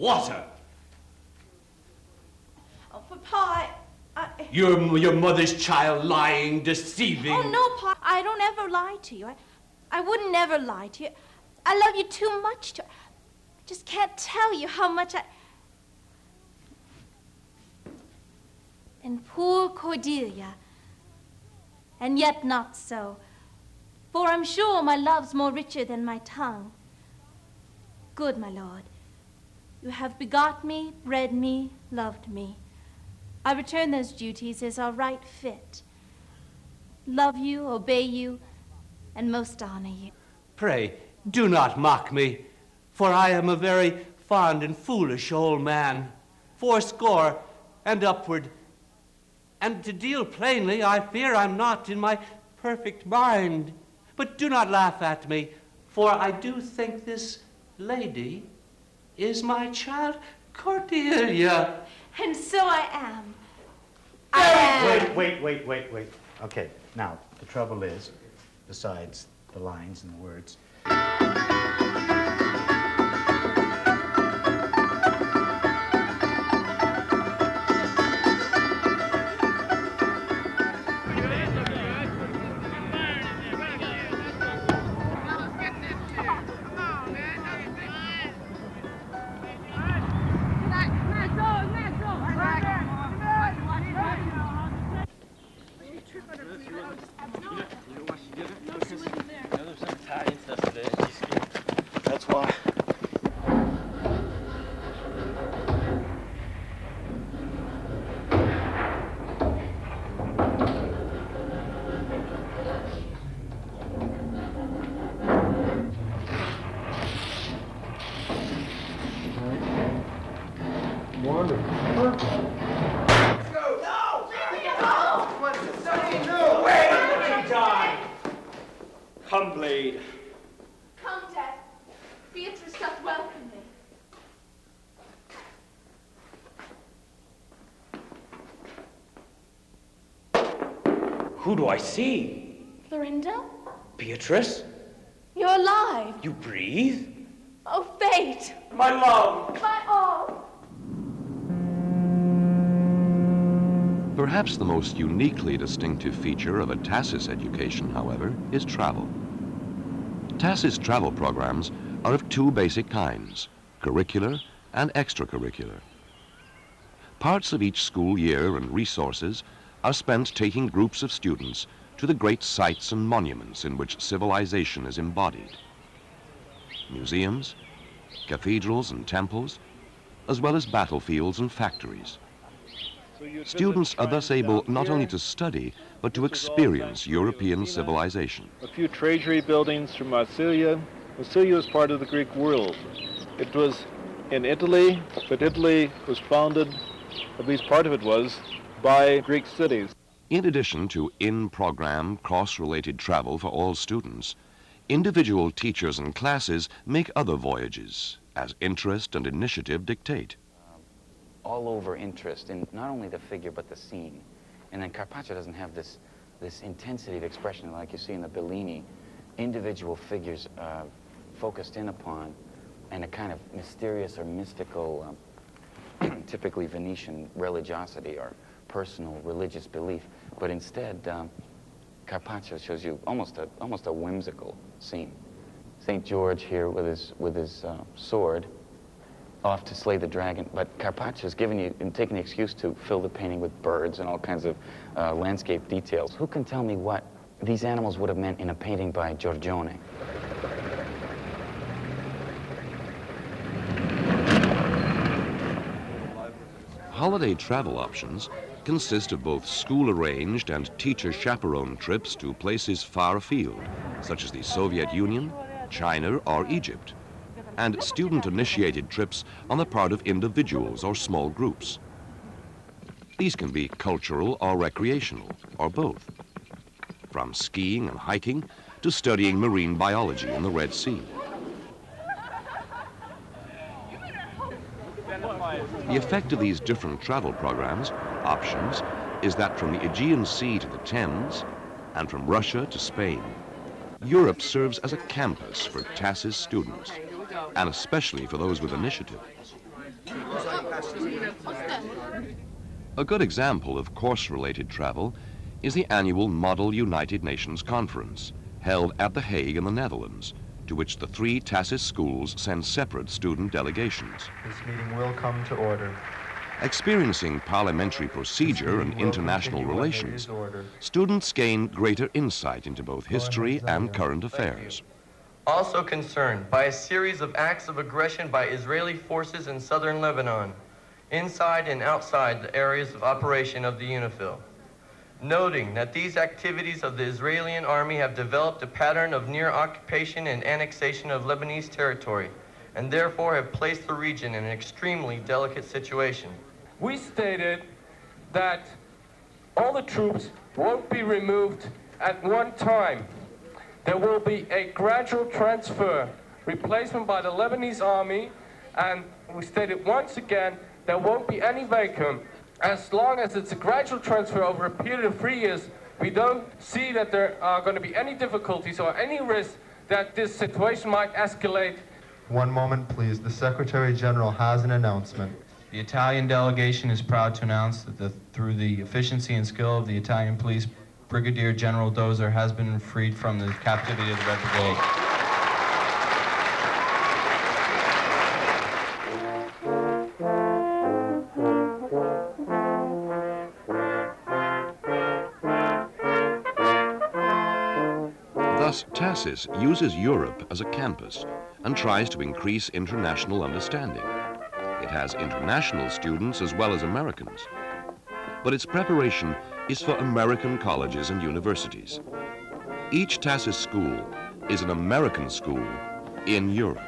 Water. Oh, Papa, Your mother's child, lying, deceiving. Oh, no, Pa. I don't ever lie to you. I wouldn't ever lie to you. I love you too much to... I just can't tell you how much I... And poor Cordelia. And yet not so. For I'm sure my love's more richer than my tongue. Good, my lord. You have begot me, bred me, loved me. I return those duties as are right fit. Love you, obey you, and most honor you. Pray, do not mock me, for I am a very fond and foolish old man, 80 and upward. And to deal plainly, I fear I'm not in my perfect mind. But do not laugh at me, for I do think this lady is my child, Cordelia. And so I am. Wait. Okay, now, the trouble is, besides the lines and the words, that's why. Come, Blade. Come, Dad. Beatrice doth welcome me. Who do I see? Florinda? Beatrice? You're alive. You breathe? Oh, fate. My love. My all. Perhaps the most uniquely distinctive feature of a T.A.S.I.S education, however, is travel. T.A.S.I.S travel programs are of two basic kinds, curricular and extracurricular. Parts of each school year and resources are spent taking groups of students to the great sites and monuments in which civilization is embodied. Museums, cathedrals and temples, as well as battlefields and factories. Students are thus able not only to study, but to experience European civilization. A few treasury buildings from Massilia. Massilia was part of the Greek world. It was in Italy, but Italy was founded, at least part of it was, by Greek cities. In addition to in-program, cross-related travel for all students, individual teachers and classes make other voyages, as interest and initiative dictate. All over interest in not only the figure but the scene. And then Carpaccio doesn't have this intensity of expression like you see in the Bellini. Individual figures focused in upon, and a kind of mysterious or mystical, typically Venetian religiosity or personal religious belief. But instead, Carpaccio shows you almost a whimsical scene. St. George here with his sword, off to slay the dragon, but Carpaccio's taking the excuse to fill the painting with birds and all kinds of landscape details. Who can tell me what these animals would have meant in a painting by Giorgione? Holiday travel options consist of both school-arranged and teacher-chaperoned trips to places far afield, such as the Soviet Union, China, or Egypt, and student-initiated trips on the part of individuals or small groups. These can be cultural or recreational, or both, from skiing and hiking to studying marine biology in the Red Sea. The effect of these different travel programs, options, is that from the Aegean Sea to the Thames, and from Russia to Spain, Europe serves as a campus for T.A.S.I.S students, and especially for those with initiative. A good example of course-related travel is the annual Model United Nations Conference, held at The Hague in the Netherlands, to which the 3 T.A.S.I.S schools send separate student delegations. This meeting will come to order. Experiencing parliamentary procedure and international relations, students gain greater insight into both history and current affairs. Also concerned by a series of acts of aggression by Israeli forces in southern Lebanon, inside and outside the areas of operation of the UNIFIL. Noting that these activities of the Israeli army have developed a pattern of near occupation and annexation of Lebanese territory, and therefore have placed the region in an extremely delicate situation. We stated that all the troops won't be removed at one time. There will be a gradual transfer, replacement by the Lebanese army, and we stated once again there won't be any vacuum. As long as it's a gradual transfer over a period of 3 years, we don't see that there are going to be any difficulties or any risk that this situation might escalate. One moment, please. The Secretary General has an announcement. The Italian delegation is proud to announce that through the efficiency and skill of the Italian police, Brigadier General Dozer has been freed from the captivity of the Red Brigade. Thus, T.A.S.I.S uses Europe as a campus and tries to increase international understanding. It has international students as well as Americans. But its preparation is for American colleges and universities. Each T.A.S.I.S school is an American school in Europe.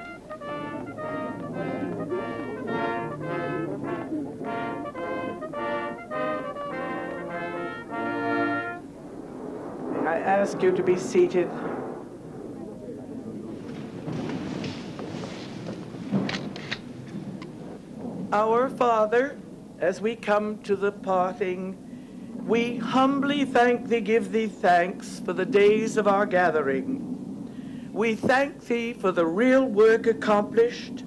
I ask you to be seated. Our Father, as we come to the parting, we humbly thank thee, give thee thanks for the days of our gathering. We thank thee for the real work accomplished,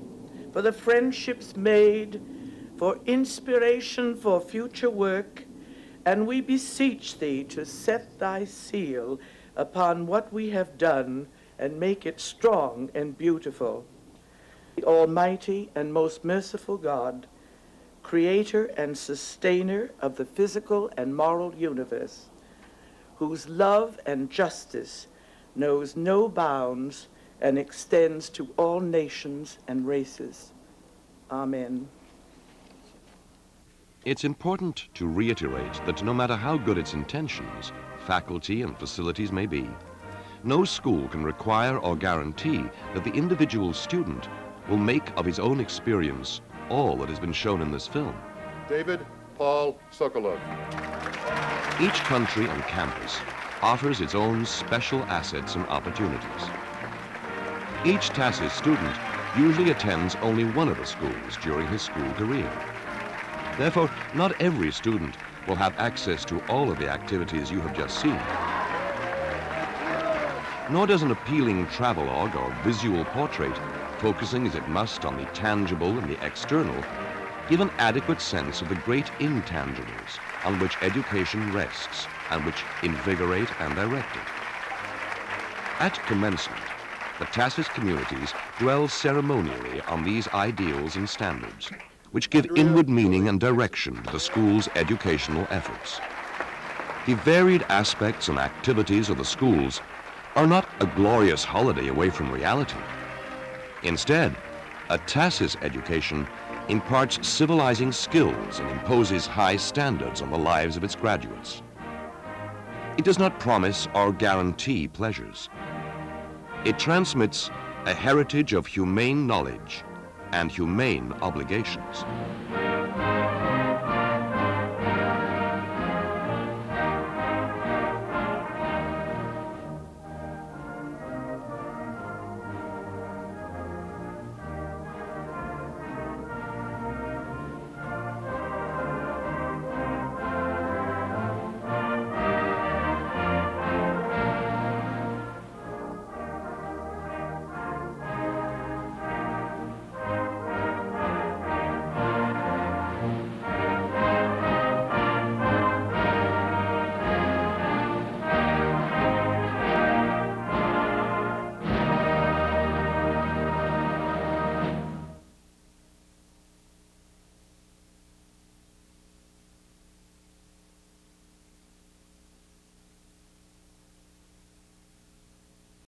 for the friendships made, for inspiration for future work, and we beseech thee to set thy seal upon what we have done and make it strong and beautiful. Almighty and most merciful God, creator and sustainer of the physical and moral universe, whose love and justice knows no bounds and extends to all nations and races. Amen. It's important to reiterate that no matter how good its intentions, faculty and facilities may be, no school can require or guarantee that the individual student will make of his own experience all that has been shown in this film. David Paul Sokolov. Each country and campus offers its own special assets and opportunities. Each T.A.S.I.S student usually attends only one of the schools during his school career. Therefore, not every student will have access to all of the activities you have just seen. Nor does an appealing travelogue or visual portrait, focusing as it must on the tangible and the external, give an adequate sense of the great intangibles on which education rests and which invigorate and direct it. At commencement, the T.A.S.I.S communities dwell ceremonially on these ideals and standards, which give inward meaning and direction to the school's educational efforts. The varied aspects and activities of the schools are not a glorious holiday away from reality. Instead, a T.A.S.I.S education imparts civilizing skills and imposes high standards on the lives of its graduates. It does not promise or guarantee pleasures. It transmits a heritage of humane knowledge and humane obligations.